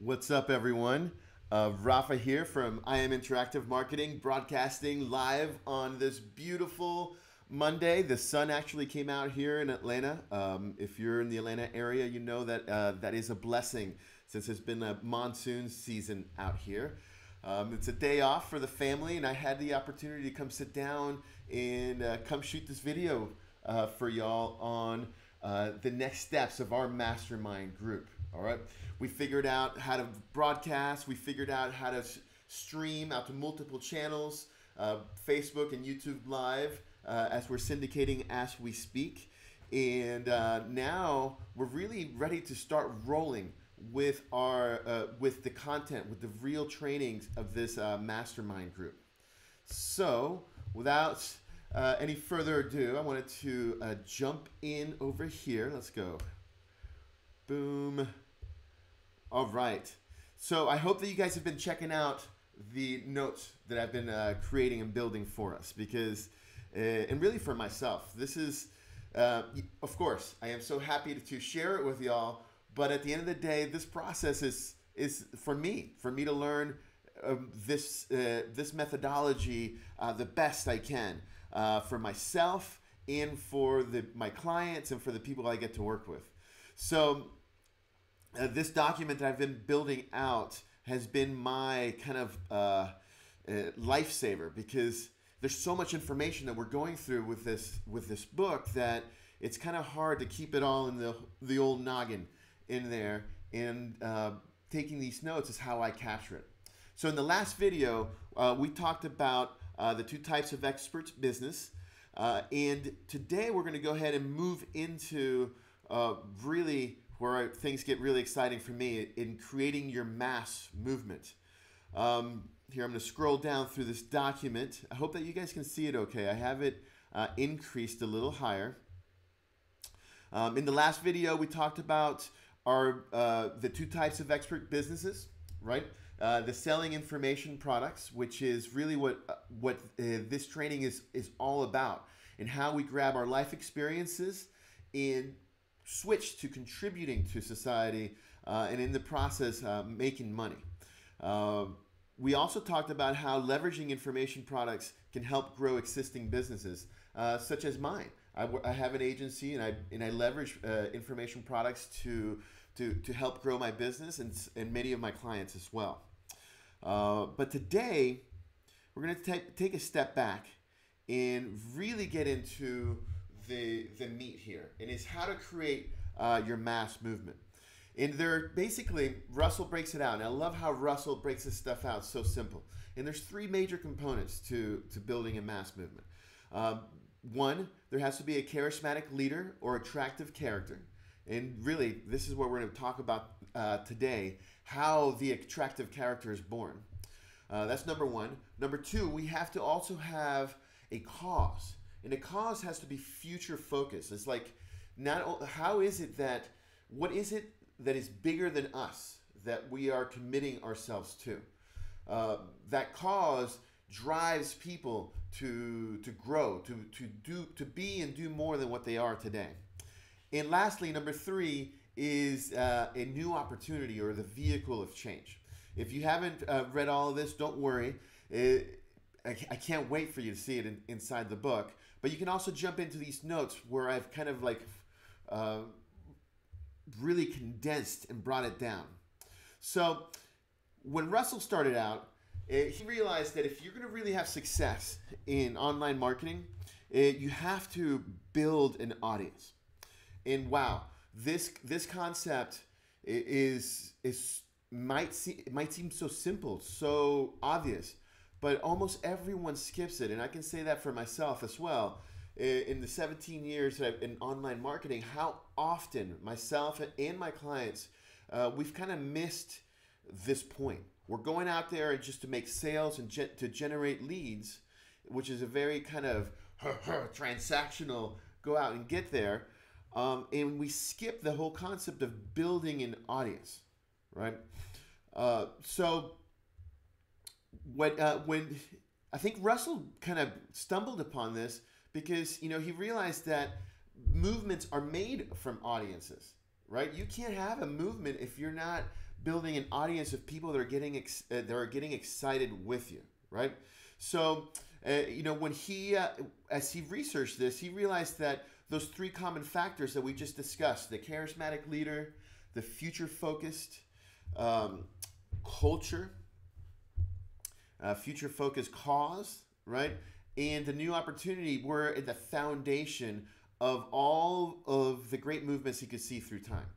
What's up, everyone? Rafa here from I Am Interactive Marketing, broadcasting live on this beautiful Monday. The sun actually came out here in Atlanta. If you're in the Atlanta area, you know that that is a blessing since it's been a monsoon season out here. It's a day off for the family, and I had the opportunity to come sit down and come shoot this video for y'all on the next steps of our mastermind group. All right, we figured out how to broadcast. We figured out how to stream out to multiple channels, Facebook and YouTube Live, as we're syndicating as we speak. And now we're really ready to start rolling with our with the content, with the real trainings of this mastermind group. So without any further ado, I wanted to jump in over here. Let's go. Boom. All right. So I hope that you guys have been checking out the notes that I've been creating and building for us, because, and really for myself, this is, of course, I am so happy to share it with y'all. But at the end of the day, this process is for me to learn this methodology the best I can for myself and for my clients and for the people I get to work with. So this document that I've been building out has been my kind of lifesaver, because there's so much information that we're going through with this book that it's kind of hard to keep it all in the old noggin in there, and taking these notes is how I capture it. So in the last video, we talked about the two types of experts business, and today we're going to go ahead and move into really where things get really exciting for me in creating your mass movement. Here I'm going to scroll down through this document. I hope that you guys can see it okay. I have it increased a little higher. In the last video, we talked about the two types of expert businesses, right? The selling information products, which is really what this training is all about, and how we grab our life experiences and switch to contributing to society, and in the process making money. We also talked about how leveraging information products can help grow existing businesses, such as mine. I have an agency, and I leverage information products to help grow my business and many of my clients as well. But today we're going to take a step back and really get into the meat here, and it's how to create your mass movement. And basically, Russell breaks it out, and I love how Russell breaks this stuff out so simple. And there's three major components to building a mass movement. One, there has to be a charismatic leader or attractive character. And really, this is what we're going to talk about today, how the attractive character is born. That's number one. Number two, we have to also have a cause. And the cause has to be future focused. It's like, what is it that is bigger than us that we are committing ourselves to? That cause drives people to grow, to be and do more than what they are today. And lastly, number three is a new opportunity, or the vehicle of change. If you haven't read all of this, don't worry. I can't wait for you to see it inside the book. But you can also jump into these notes where I've kind of like really condensed and brought it down. So when Russell started out, he realized that if you're going to really have success in online marketing, you have to build an audience. And wow, this concept might seem so simple, so obvious, but almost everyone skips it. And I can say that for myself as well. In the 17 years that I've been in online marketing, how often myself and my clients, we've kind of missed this point. We're going out there just to make sales and to generate leads, which is a very kind of transactional, go out and get there. And we skip the whole concept of building an audience, right? So when I think Russell kind of stumbled upon this, because he realized that movements are made from audiences, right? You can't have a movement if you're not building an audience of people that are getting excited with you, right? So, when as he researched this, he realized that those three common factors that we just discussed, the charismatic leader, the future-focused culture, future-focused cause, right? And the new opportunity were at the foundation of all of the great movements he could see through time,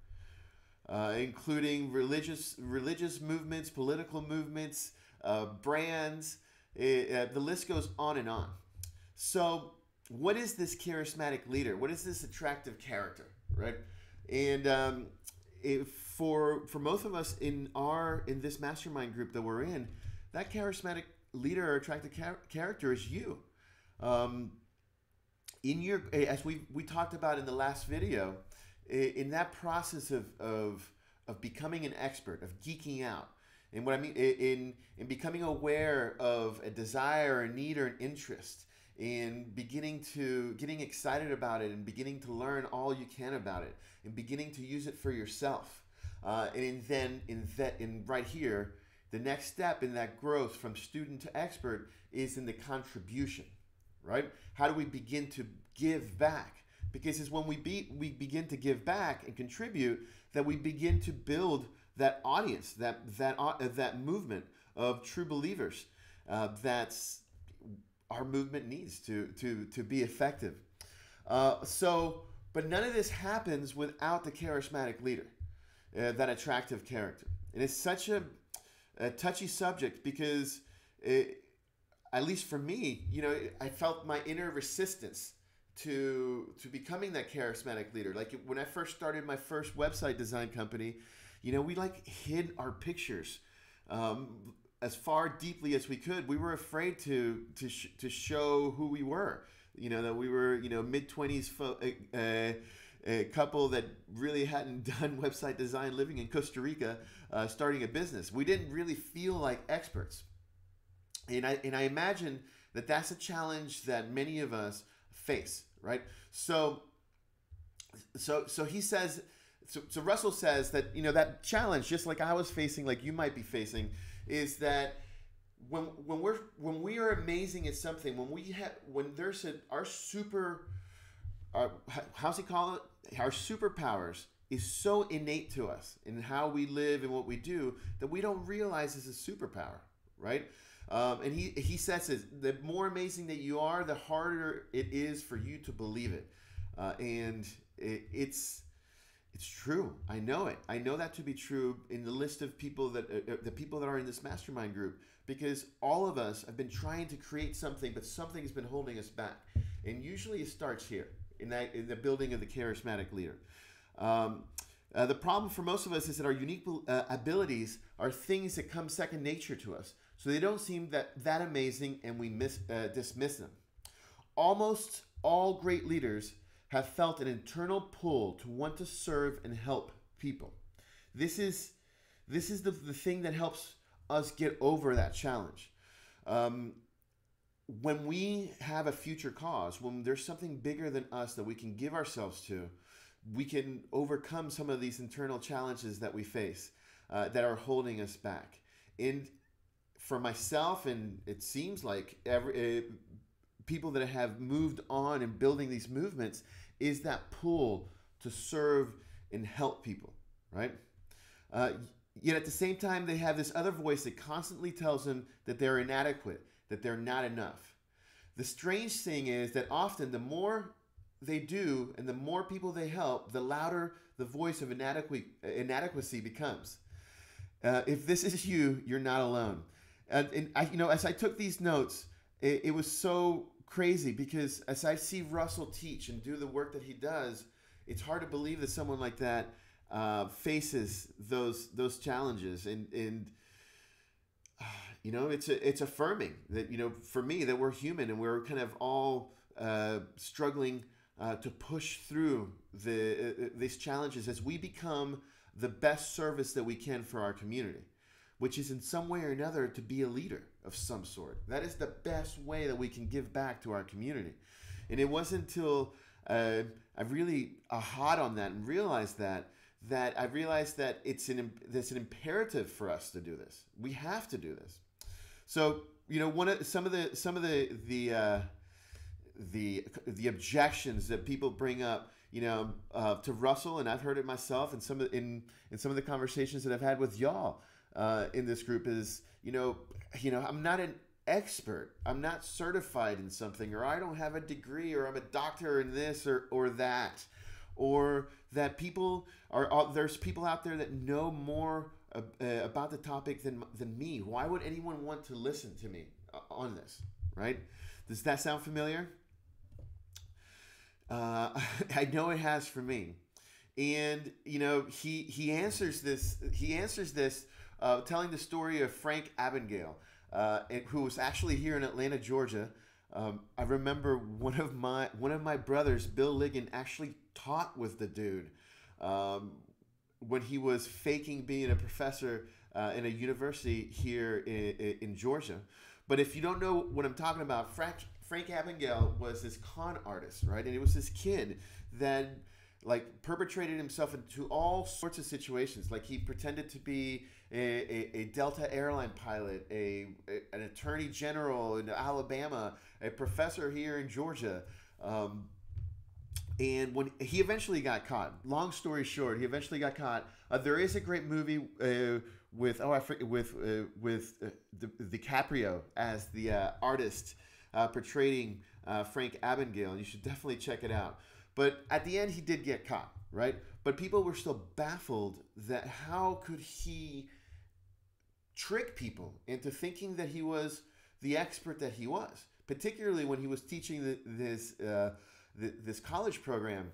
including religious movements, political movements, brands. The list goes on and on. So, what is this charismatic leader? What is this attractive character, right? And for most of us in this mastermind group that we're in, that charismatic leader or attractive character is you. As we talked about in the last video, in that process of becoming an expert, of geeking out, and what I mean in becoming aware of a desire, a need, or an interest, in getting excited about it, and beginning to learn all you can about it, and beginning to use it for yourself, and right here, the next step in that growth from student to expert is in the contribution, right? How do we begin to give back? Because it's when we begin to give back and contribute that we begin to build that audience, that movement of true believers that's our movement needs to be effective. But none of this happens without the charismatic leader, that attractive character. And it's such a touchy subject because, at least for me, I felt my inner resistance to becoming that charismatic leader. Like when I first started my first website design company, we hid our pictures as far deeply as we could. We were afraid to show who we were. That we were mid-20s a couple that really hadn't done website design, living in Costa Rica, starting a business. We didn't really feel like experts, and I imagine that that's a challenge that many of us face, right? So he says. So Russell says that that challenge, just like I was facing, like you might be facing, is that when we are amazing at something, how's he call it? Our superpowers is so innate to us in how we live and what we do that we don't realize it's a superpower, right? And he says this, the more amazing that you are, the harder it is for you to believe it, and it's true. I know it. I know that to be true in the list of people the people that are in this mastermind group, because all of us have been trying to create something, but something has been holding us back. And usually it starts here in the building of the charismatic leader. The problem for most of us is that our unique abilities are things that come second nature to us. So they don't seem that amazing, and we dismiss them. Almost all great leaders have felt an internal pull to want to serve and help people. This is the thing that helps us get over that challenge. When we have a future cause, when there's something bigger than us that we can give ourselves to, we can overcome some of these internal challenges that we face that are holding us back. And for myself, and it seems like people that have moved on and building these movements, is that pull to serve and help people, right? Yet at the same time, they have this other voice that constantly tells them that they're inadequate, that they're not enough. The strange thing is that often the more they do and the more people they help, the louder the voice of inadequacy becomes. If this is you, you're not alone. And I, as I took these notes, it was so crazy, because as I see Russell teach and do the work that he does, it's hard to believe that someone like that faces those challenges, and it's affirming that for me that we're human and we're kind of all struggling to push through these challenges as we become the best service that we can for our community, which is in some way or another to be a leader of some sort. That is the best way that we can give back to our community. And it wasn't until I really ahaed on that and realized that that I've realized that it's an imperative for us to do this. We have to do this. So, you know, some of the objections that people bring up, you know, to Russell, and I've heard it myself, and in some of the conversations that I've had with y'all in this group is, you know, I'm not an expert. I'm not certified in something, or I don't have a degree, or I'm a doctor in this or that, or that there's people out there that know more about the topic than me. Why would anyone want to listen to me on this, right? Does that sound familiar? I know it has for me. And, you know, he answers this telling the story of Frank Abagnale, who was actually here in Atlanta, Georgia. I remember one of my brothers, Bill Ligon, actually taught with the dude when he was faking being a professor in a university here in Georgia. But if you don't know what I'm talking about, Frank Abagnale was this con artist, right? And it was this kid that like perpetrated himself into all sorts of situations. Like he pretended to be a Delta airline pilot, an attorney general in Alabama, a professor here in Georgia. And when he eventually got caught, long story short, he eventually got caught. There is a great movie with DiCaprio as the artist portraying Frank Abagnale, and you should definitely check it out. But at the end, he did get caught, right? But people were still baffled that how could he trick people into thinking that he was the expert that he was, particularly when he was teaching this college program,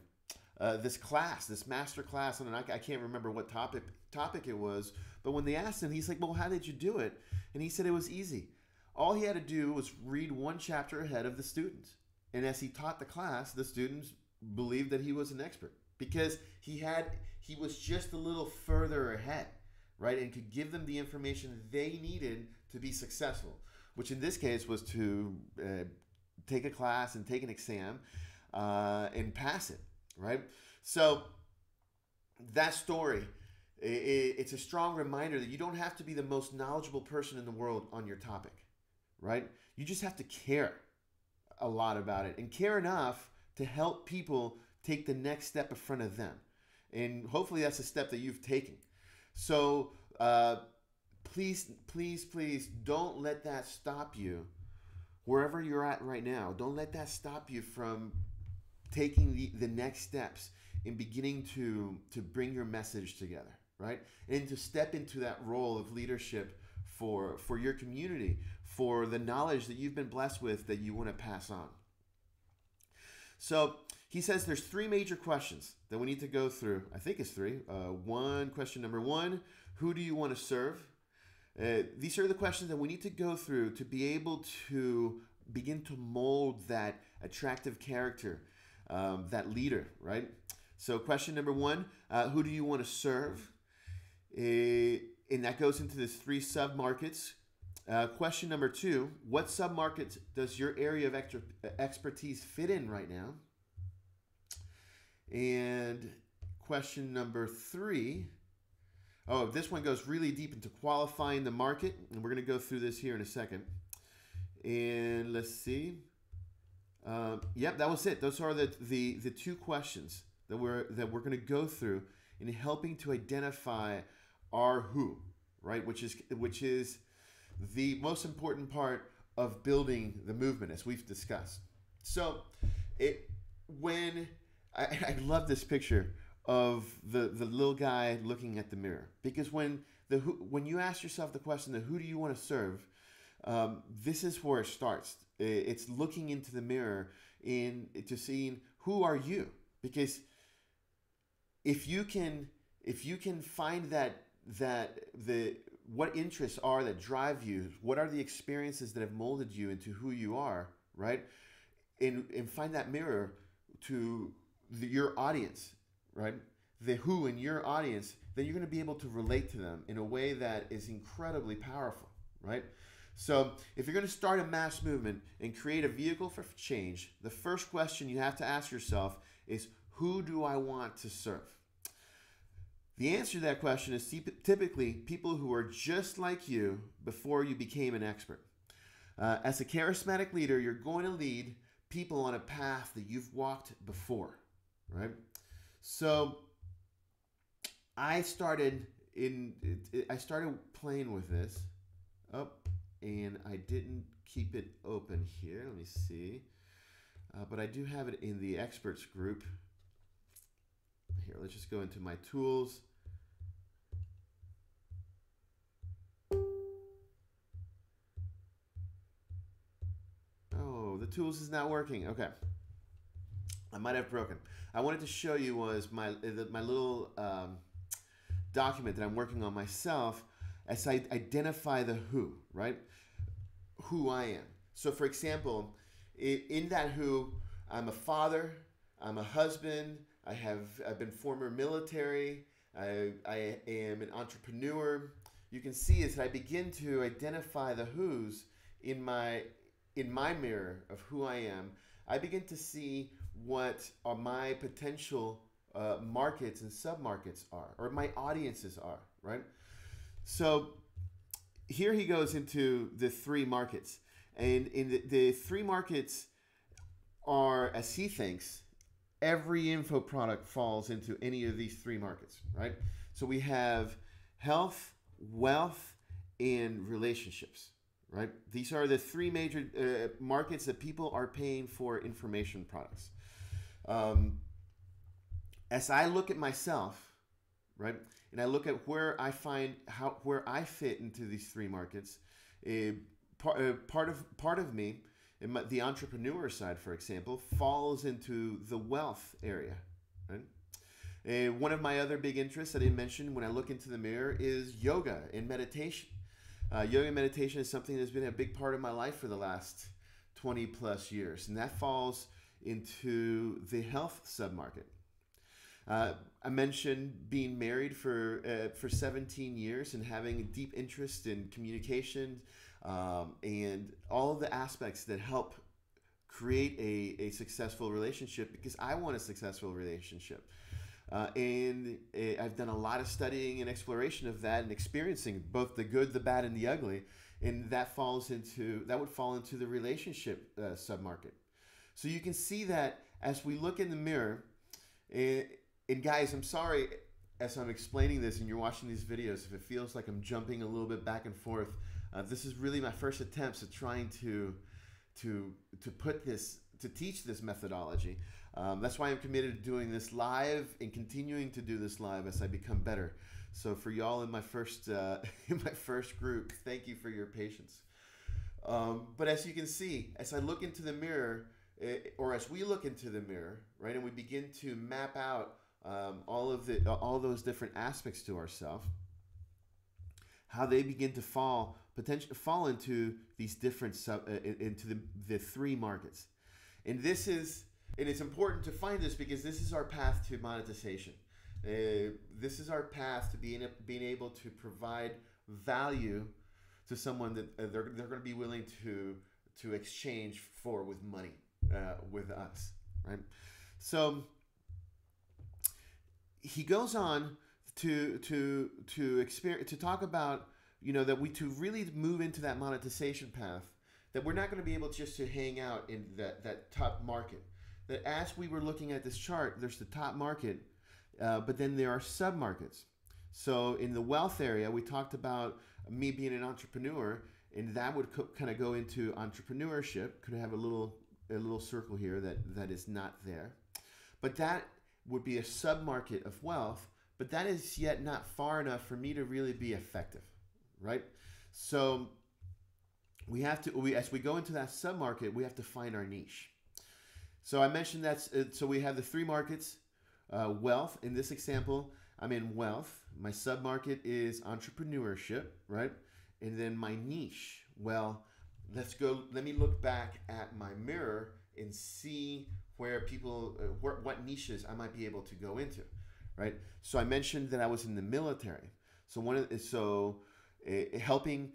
this class, this master class, and I can't remember what topic it was, but when they asked him, he's like, well, how did you do it? And he said it was easy. All he had to do was read one chapter ahead of the students. And as he taught the class, the students believed that he was an expert because he was just a little further ahead, right? And could give them the information they needed to be successful, which in this case was to take a class and take an exam and pass it, right? So that story, it's a strong reminder that you don't have to be the most knowledgeable person in the world on your topic, right? You just have to care a lot about it and care enough to help people take the next step in front of them. And hopefully that's a step that you've taken. So please, please, please don't let that stop you wherever you're at right now. Don't let that stop you from taking the next steps in beginning to bring your message together, right? And to step into that role of leadership for your community, for the knowledge that you've been blessed with that you want to pass on. So he says there's three major questions that we need to go through. I think it's three. Question number one, who do you want to serve? These are the questions that we need to go through to be able to begin to mold that attractive character, that leader, right? So question number one, who do you want to serve? And that goes into these three sub-markets. Question number two, what sub-markets does your area of expertise fit in right now? And question number three, this one goes really deep into qualifying the market, and we're going to go through this here in a second. And let's see. Yep, that was it. Those are the two questions that we're going to go through in helping to identify our who, right? Which is the most important part of building the movement, as we've discussed. So, I love this picture of the little guy looking at the mirror, because when you ask yourself the question of who do you want to serve, this is where it starts. It's looking into the mirror to seeing who are you, because if you can find what interests are that drive you, what are the experiences that have molded you into who you are, right? And find that mirror to your audience, right? The who in your audience, then you're going to be able to relate to them in a way that is incredibly powerful, right? So if you're going to start a mass movement and create a vehicle for change, the first question you have to ask yourself is, who do I want to serve? The answer to that question is typically people who are just like you before you became an expert. As a charismatic leader, you're going to lead people on a path that you've walked before, right? So I started playing with this. Oh, and I didn't keep it open here. Let me see. But I do have it in the experts group. Here, let's just go into my tools. Oh, the tools is not working. Okay. I might have broken. I wanted to show you was my little document that I'm working on myself as I identify the who, right? Who I am. So for example, in that who, I'm a father, I'm a husband, I've been former military, I am an entrepreneur. You can see as I begin to identify the who's in my mirror of who I am, I begin to see what are my potential markets and submarkets are, or my audiences are, right? So here he goes into the three markets. And in the three markets are, as he thinks, every info product falls into any of these three markets, right? So we have health, wealth, and relationships, right? These are the three major markets that people are paying for information products. As I look at myself, right, and I look at where I find where I fit into these three markets, part of me, the entrepreneur side, for example, falls into the wealth area, right? One of my other big interests that I mentioned when I look into the mirror is yoga and meditation. Yoga and meditation is something that's been a big part of my life for the last 20 plus years, and that falls into the health submarket. I mentioned being married for 17 years and having a deep interest in communication and all of the aspects that help create a successful relationship, because I want a successful relationship. And I've done a lot of studying and exploration of that and experiencing both the good, the bad, and the ugly. And that would fall into the relationship submarket. So you can see that as we look in the mirror, and guys, I'm sorry as I'm explaining this and you're watching these videos if it feels like I'm jumping a little bit back and forth. This is really my first attempts at trying to teach this methodology. That's why I'm committed to doing this live and continuing to do this live as I become better. So for y'all in my first group, thank you for your patience. But as you can see, as I look into the mirror, or as we look into the mirror, right, and we begin to map out all those different aspects to ourselves, how they begin to fall into these different into the three markets. And it's important to find this because this is our path to monetization. This is our path to being able to provide value to someone that they're going to be willing to exchange with money with us, right? So he goes on to talk about, that to really move into that monetization path, that we're not going to be able just to hang out in that top market. That as we were looking at this chart, there's the top market, but then there are sub-markets. So in the wealth area, we talked about me being an entrepreneur, and that would kind of go into entrepreneurship. Could have a little circle here that is not there. But that would be a sub-market of wealth, but that is yet not far enough for me to really be effective, right? So as we go into that sub-market, we have to find our niche. So I mentioned so we have the three markets, wealth. In this example, I'm in wealth. My sub-market is entrepreneurship, right? And then my niche, well, let me look back at my mirror and see where what niches I might be able to go into, right? So I mentioned that I was in the military. So helping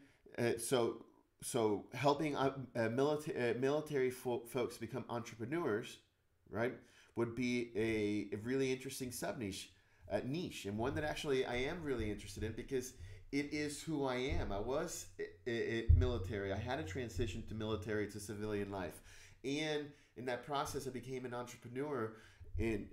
military folks become entrepreneurs, right, would be a really interesting sub niche. niche, and one that actually I am really interested in because it is who I am. I was military. I had a transition to military to civilian life, and in that process, I became an entrepreneur and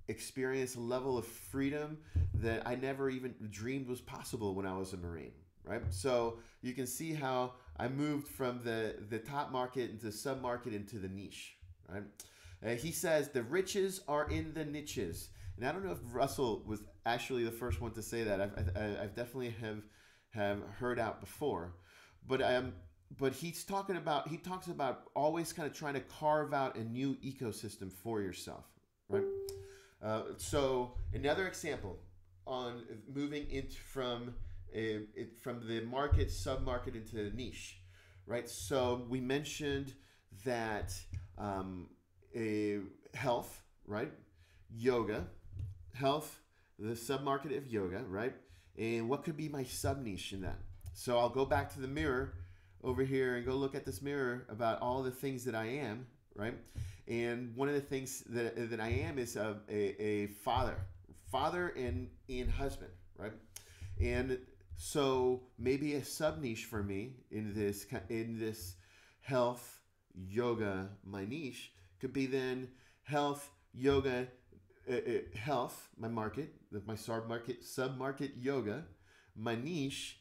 experienced a level of freedom that I never even dreamed was possible when I was a Marine. Right, so you can see how I moved from the top market into sub-market into the niche. Right, he says the riches are in the niches. And I don't know if Russell was actually the first one to say that. I've definitely have heard out before, but he talks about always kind of trying to carve out a new ecosystem for yourself, right? So another example on moving into from the market sub-market into the niche, right? So we mentioned that health, right? Yoga. Health, the sub-market of yoga, right? And what could be my sub-niche in that? So I'll go back to the mirror over here and go look at this mirror about all the things that I am, right? And one of the things that I am is a father and husband, right? And so maybe a sub-niche for me in this health, yoga, my niche could be then health, yoga, health, my market, my sub-market yoga, my niche,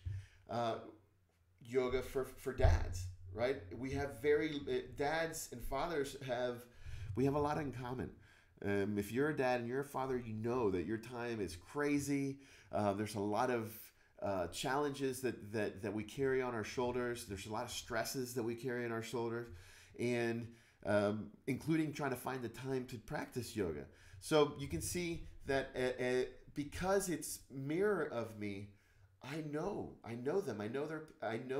yoga for dads, right? We have dads and fathers we have a lot in common. If you're a dad and you're a father, you know that your time is crazy. There's a lot of challenges that we carry on our shoulders. There's a lot of stresses that we carry on our shoulders, and including trying to find the time to practice yoga. So you can see that because it's mirror of me, I know them. I know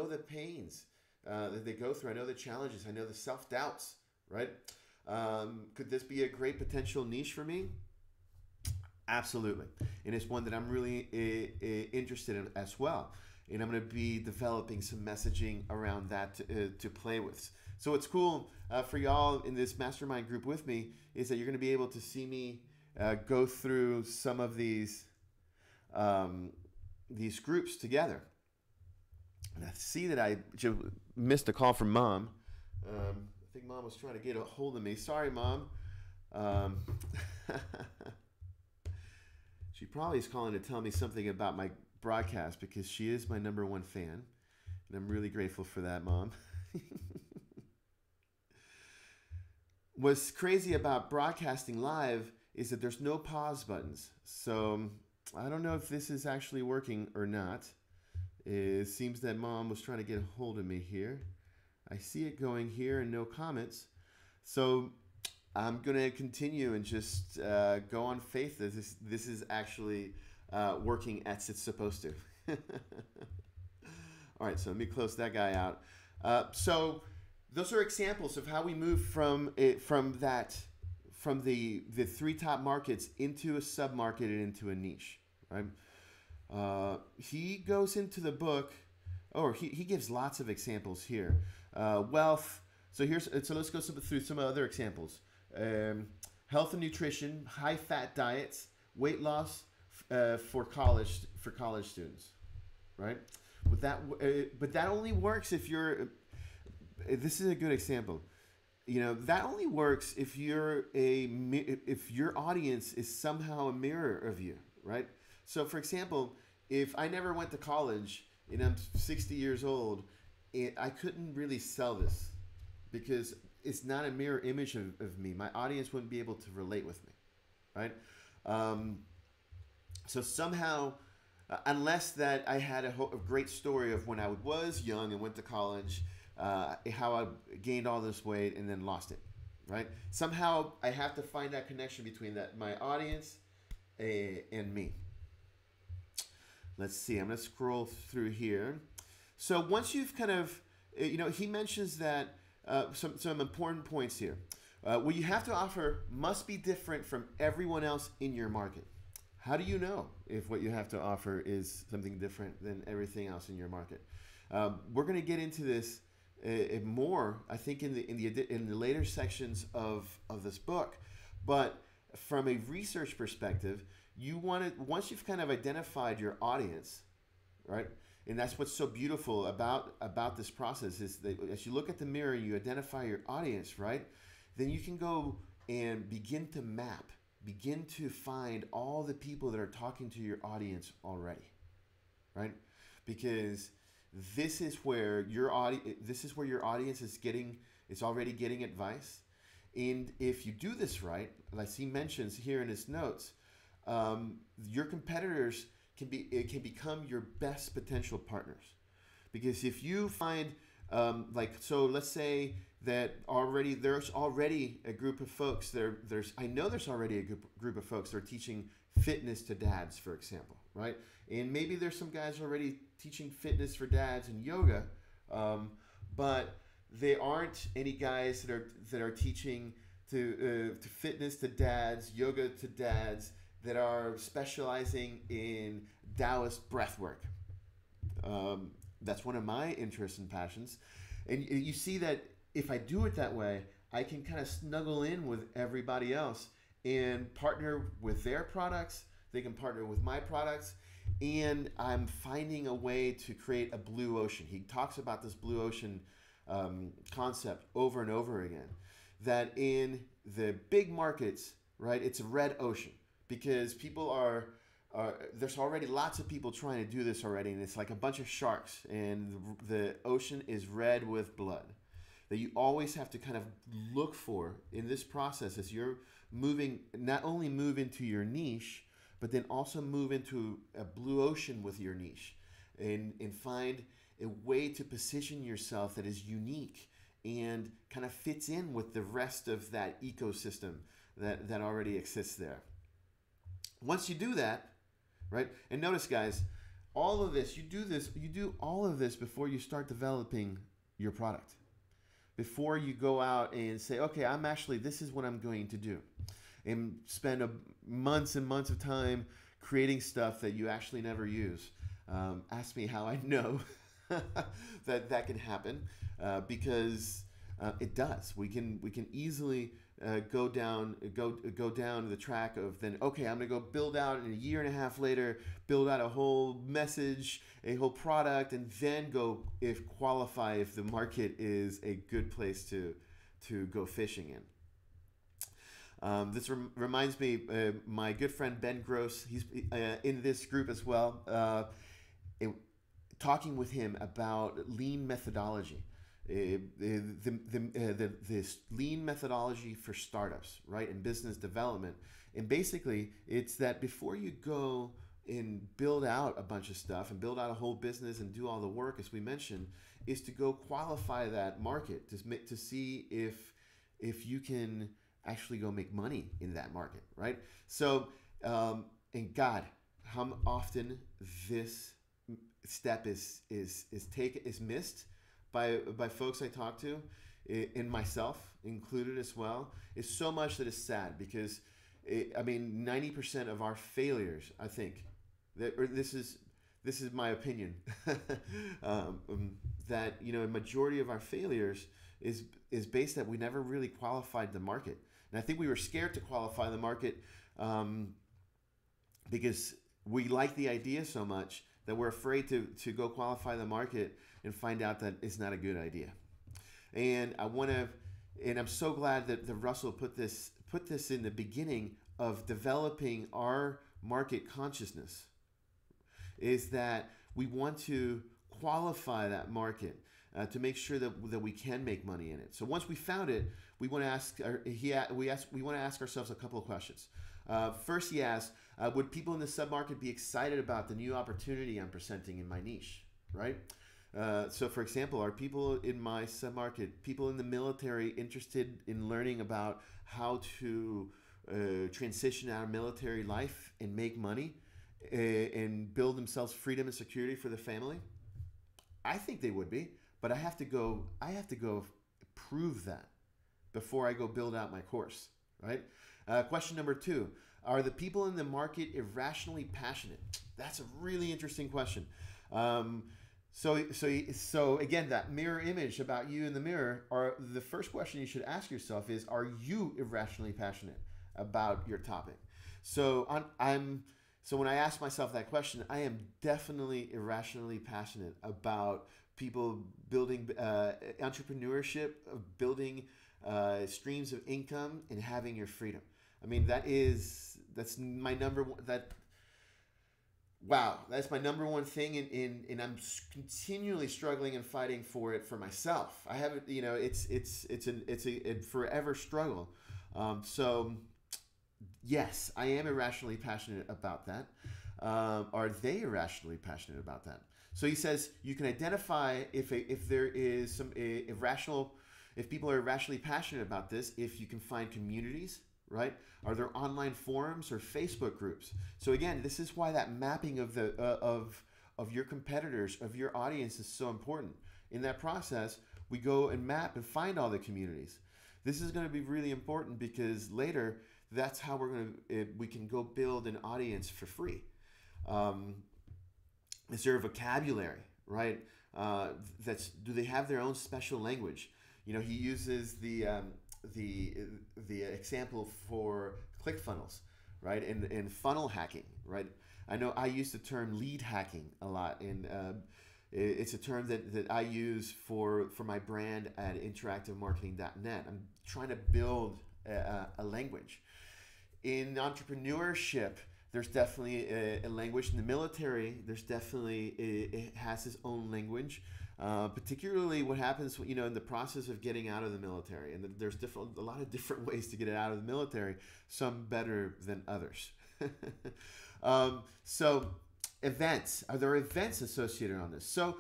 the pains that they go through. I know the challenges. I know the self-doubts, right? Could this be a great potential niche for me? Absolutely. And it's one that I'm really interested in as well. And I'm going to be developing some messaging around that to play with. So what's cool for y'all in this mastermind group with me is that you're going to be able to see me go through some of these groups together. And I see that I missed a call from Mom. I think Mom was trying to get a hold of me. Sorry, Mom. She probably is calling to tell me something about my broadcast because she is my #1 fan. And I'm really grateful for that, Mom. What's crazy about broadcasting live is that there's no pause buttons. So I don't know if this is actually working or not. It seems that Mom was trying to get a hold of me here. I see it going here and no comments. So I'm going to continue and just go on faith that this is actually working as it's supposed to. All right, so let me close that guy out. So those are examples of how we move from the 3 top markets into a sub-market and into a niche, right? He goes into the book, he gives lots of examples here. Wealth. So let's go through some other examples. Health and nutrition, high-fat diets, weight loss for college students, right? But that only works if you're. This is a good example. That only works if your audience is somehow a mirror of you, right? So, for example, if I never went to college and I'm 60 years old, I couldn't really sell this because it's not a mirror image of me. My audience wouldn't be able to relate with me, right? So somehow, unless that I had a great story of when I was young and went to college, how I gained all this weight and then lost it, right? Somehow I have to find that connection between my audience and me. Let's see. I'm going to scroll through here. So once you've kind of, he mentions that some important points here. What you have to offer must be different from everyone else in your market. How do you know if what you have to offer is something different than everything else in your market? We're going to get into this more, I think, in the later sections of this book. But from a research perspective, you want to, once you've kind of identified your audience, right? And that's what's so beautiful about this process is that as you look at the mirror, you identify your audience, right? Then you can go and begin to map, begin to find all the people that are talking to your audience already, right? Because this is where your audience is getting, it's already getting advice. And if you do this right, as he mentions here in his notes, your competitors can become your best potential partners. Because if you find, so let's say that there's already a group of folks I know there's already a group of folks that are teaching fitness to dads, for example, right? And maybe there's some guys already teaching fitness for dads and yoga, but there aren't any guys that are teaching to fitness to dads, yoga to dads, that are specializing in Taoist breathwork. That's one of my interests and passions. And you see that if I do it that way, I can kind of snuggle in with everybody else and partner with their products. They can partner with my products. And I'm finding a way to create a blue ocean. He talks about this blue ocean concept over and over again. That in the big markets, right, it's a red ocean. Because people there's already lots of people trying to do this already, and it's like a bunch of sharks, and the ocean is red with blood. That you always have to kind of look for in this process as you're moving, not only move into your niche, but then also move into a blue ocean with your niche, and find a way to position yourself that is unique and kind of fits in with the rest of that ecosystem that already exists there. Once you do that, right? And notice, guys, all of this, you do all of this before you start developing your product. Before you go out and say, okay, this is what I'm going to do. And spend months and months of time creating stuff that you actually never use. Ask me how I know that can happen, because it does. We can easily go down the track of then, okay, I'm gonna go build out, in a year and a half later, build out a whole message, a whole product, and then go qualify if the market is a good place to go fishing in. This reminds me, my good friend Ben Gross, he's in this group as well, talking with him about lean methodology. This lean methodology for startups, right, and business development. And basically, it's that before you go and build out a bunch of stuff and build out a whole business and do all the work, as we mentioned, is to go qualify that market to see if you can actually go make money in that market, right? So, and God, how often this step is missed by folks I talk to, and myself included as well. It's so much that is sad, because 90% of our failures, I think, this is my opinion, that a majority of our failures is based that we never really qualified the market. And I think we were scared to qualify the market because we like the idea so much that we're afraid to go qualify the market and find out that it's not a good idea. And I'm so glad that Russell put this in the beginning of developing our market consciousness, is that we want to qualify that market to make sure that we can make money in it. So once we found it, we want to ask ourselves a couple of questions. First, he asked, would people in the submarket be excited about the new opportunity I'm presenting in my niche, right? So for example, are people in my submarket, people in the military, interested in learning about how to transition out of military life and make money and build themselves freedom and security for the family? I think they would be, but I have to go prove that before I go build out my course, right? Question number 2, are the people in the market irrationally passionate? That's a really interesting question. So again, that mirror image about you in the mirror, the first question you should ask yourself is, are you irrationally passionate about your topic? So when I ask myself that question, I am definitely irrationally passionate about people building entrepreneurship, of building streams of income, and having your freedom. I mean, that's my number one. That's my number one thing, and I'm continually struggling and fighting for it for myself. I haven't, it's a forever struggle. So yes, I am irrationally passionate about that. Are they irrationally passionate about that? So he says you can identify if there is some irrational, if people are irrationally passionate about this, if you can find communities, right? Are there online forums or Facebook groups? So again, this is why that mapping of the of your competitors, of your audience, is so important. In that process, we go and map and find all the communities. This is going to be really important because later, that's how we can go build an audience for free. Is there a vocabulary, right? Do they have their own special language? He uses the example for ClickFunnels, right? And funnel hacking, right? I know I use the term lead hacking a lot, and it's a term that I use for my brand at interactivemarketing.net. I'm trying to build a language. In entrepreneurship, there's definitely a language. In the military, there's definitely it has its own language. Particularly what happens, in the process of getting out of the military, and there's a lot of different ways to get out of the military. Some better than others. So, events. Are there events associated on this? So,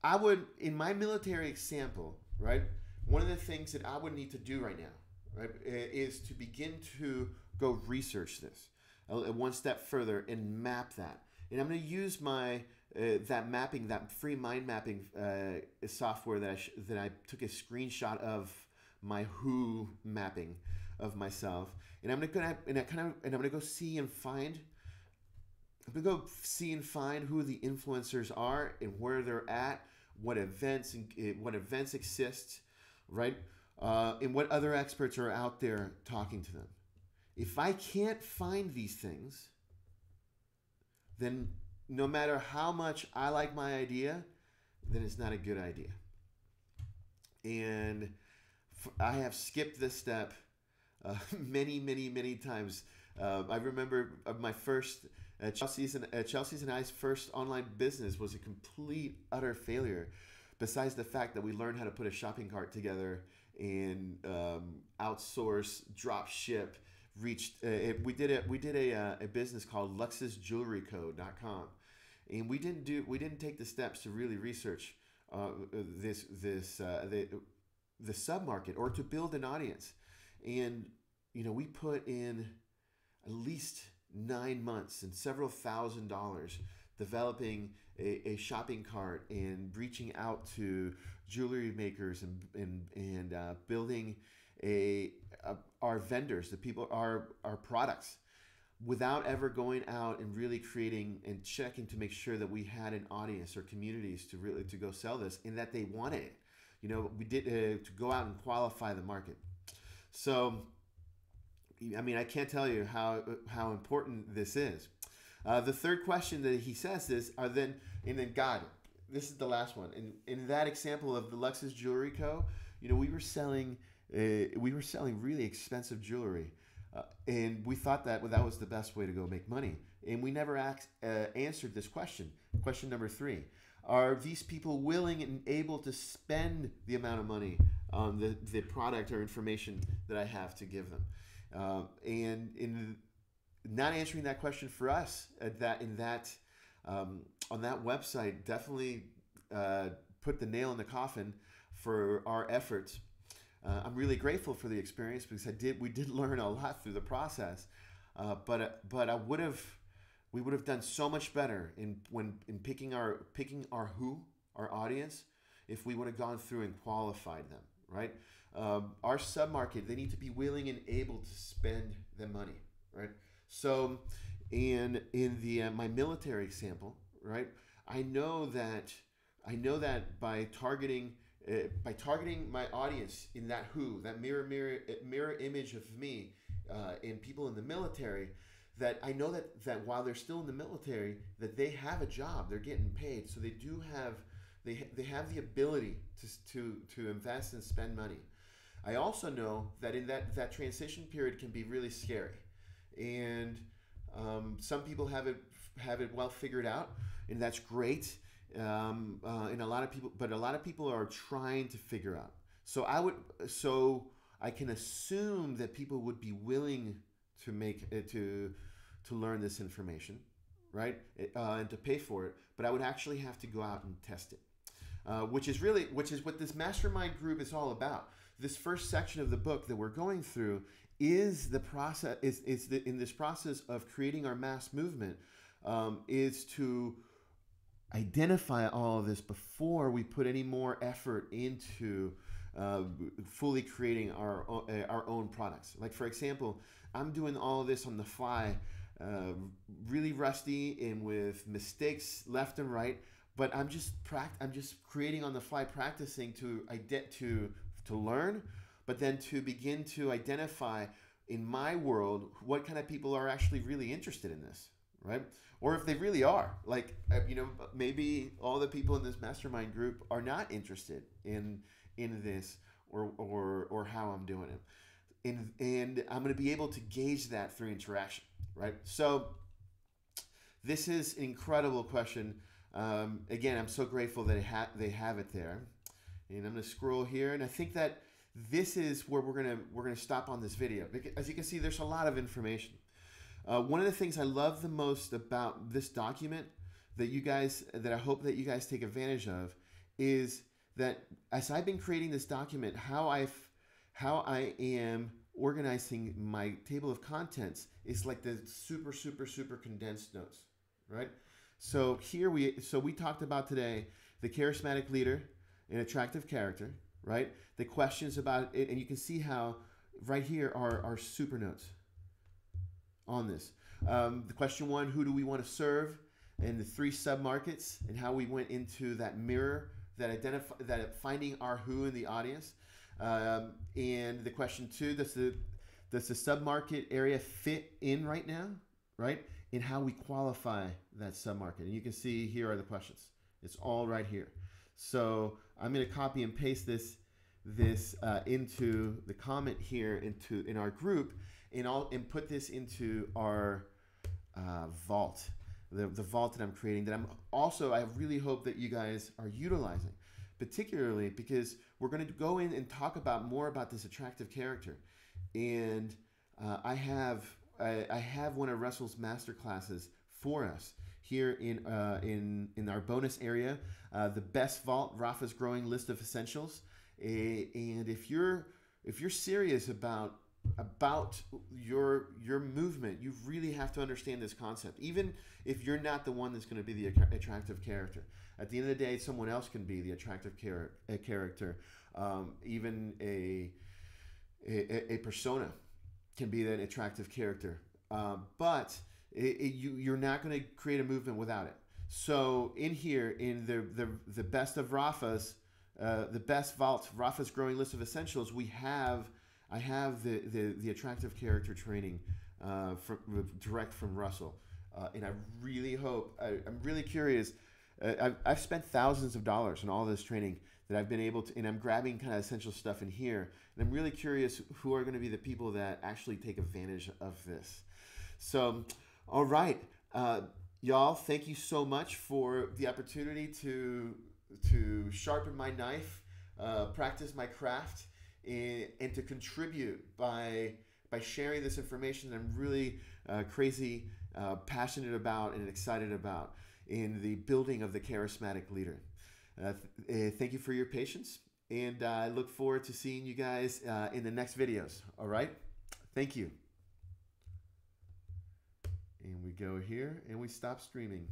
I would, in my military example, right? One of the things that I would need to do right now, right, is to begin to go research this one step further and map that. And I'm going to use my that free mind mapping software that I took a screenshot of my Who mapping of myself, and I'm gonna go see and find. I'm gonna go see and find who the influencers are and where they're at, what events exist, right, and what other experts are out there talking to them. If I can't find these things, then no matter how much I like my idea, then it's not a good idea. And I have skipped this step many, many, many times. I remember my first Chelsea's and I's first online business was a complete, utter failure. Besides the fact that we learned how to put a shopping cart together and outsource, drop ship. We did a business called luxusjewelryco.com, and we didn't take the steps to really research the sub-market or to build an audience. And we put in at least 9 months and several $1,000s developing a shopping cart and reaching out to jewelry makers and building our vendors, the people, our products, without ever going out and really creating and checking to make sure that we had an audience or communities to go sell this and that they wanted it. We did to go out and qualify the market. So, I mean, I can't tell you how important this is. The third question that he says is, God, this is the last one. In that example of the Luxus Jewelry Co., we were selling really expensive jewelry, and we thought that was the best way to go make money. And we never answered this question. Question number 3: are these people willing and able to spend the amount of money on the product or information that I have to give them? And in not answering that question for us on that website definitely put the nail in the coffin for our efforts. I'm really grateful for the experience because we did learn a lot through the process, but we would have done so much better in picking our audience if we would have gone through and qualified them, right? Our sub-market, they need to be willing and able to spend the money, right? So in my military example, right, I know that by targeting my audience in that mirror image of me in people in the military, that I know that while they're still in the military, that they have a job, they're getting paid, so they do have they have the ability to invest and spend money. I also know that in that transition period can be really scary, and some people have it well figured out, and that's great. And a lot of people are trying to figure out. So I can assume that people would be willing to to learn this information, right? And to pay for it, but I would actually have to go out and test it, which is what this mastermind group is all about. This first section of the book that we're going through is the process. In this process of creating our mass movement, is to identify all of this before we put any more effort into fully creating our own products. Like, for example, I'm doing all of this on the fly, really rusty and with mistakes left and right, but I'm just creating on the fly, practicing to learn, but then to begin to identify in my world what kind of people are actually really interested in this, right? Or if they really are, like, maybe all the people in this mastermind group are not interested in this or how I'm doing it. And I'm going to be able to gauge that through interaction, right? So this is an incredible question. Again, I'm so grateful that they have it there. And I'm going to scroll here, and I think that this is where we're gonna stop on this video. Because, as you can see, there's a lot of information. One of the things I love the most about this document that I hope that you guys take advantage of is that as I've been creating this document, how I am organizing my table of contents is like the super, super, super condensed notes, right? So we talked about today the charismatic leader, an attractive character, right? The questions about it, and you can see how right here are super notes on this. The question 1, who do we want to serve? And the 3 sub-markets, and how we went into that mirror, that finding our who in the audience. And the question 2, does the sub-market area fit in right now, right? And how we qualify that sub-market. And you can see here are the questions. It's all right here. So I'm going to copy and paste this into the comment here in our group, and put this into our vault, the vault that I'm creating, that I really hope that you guys are utilizing, particularly because we're going to go in and talk more about this attractive character. And I have one of Russell's master classes for us here in our bonus area, the best vault, Rafa's growing list of essentials. And if you're serious about your movement, you really have to understand this concept. Even if you're not the one that's going to be the attractive character, at the end of the day, someone else can be the attractive character. Even a persona can be that attractive character. But you're not going to create a movement without it. So in here, in the best of Rafa's, the best vault, Rafa's growing list of essentials, I have the attractive character training direct from Russell, and I really hope, I'm really curious. I've spent thousands of dollars on all this training that I've been able to, and I'm grabbing kind of essential stuff in here, and I'm really curious who are going to be the people that actually take advantage of this. So, all right, y'all, thank you so much for the opportunity to sharpen my knife, practice my craft, and to contribute by sharing this information that I'm really crazy passionate about and excited about in the building of the charismatic leader. Thank you for your patience, and I look forward to seeing you guys in the next videos. All right? Thank you. And we go here and we stop streaming.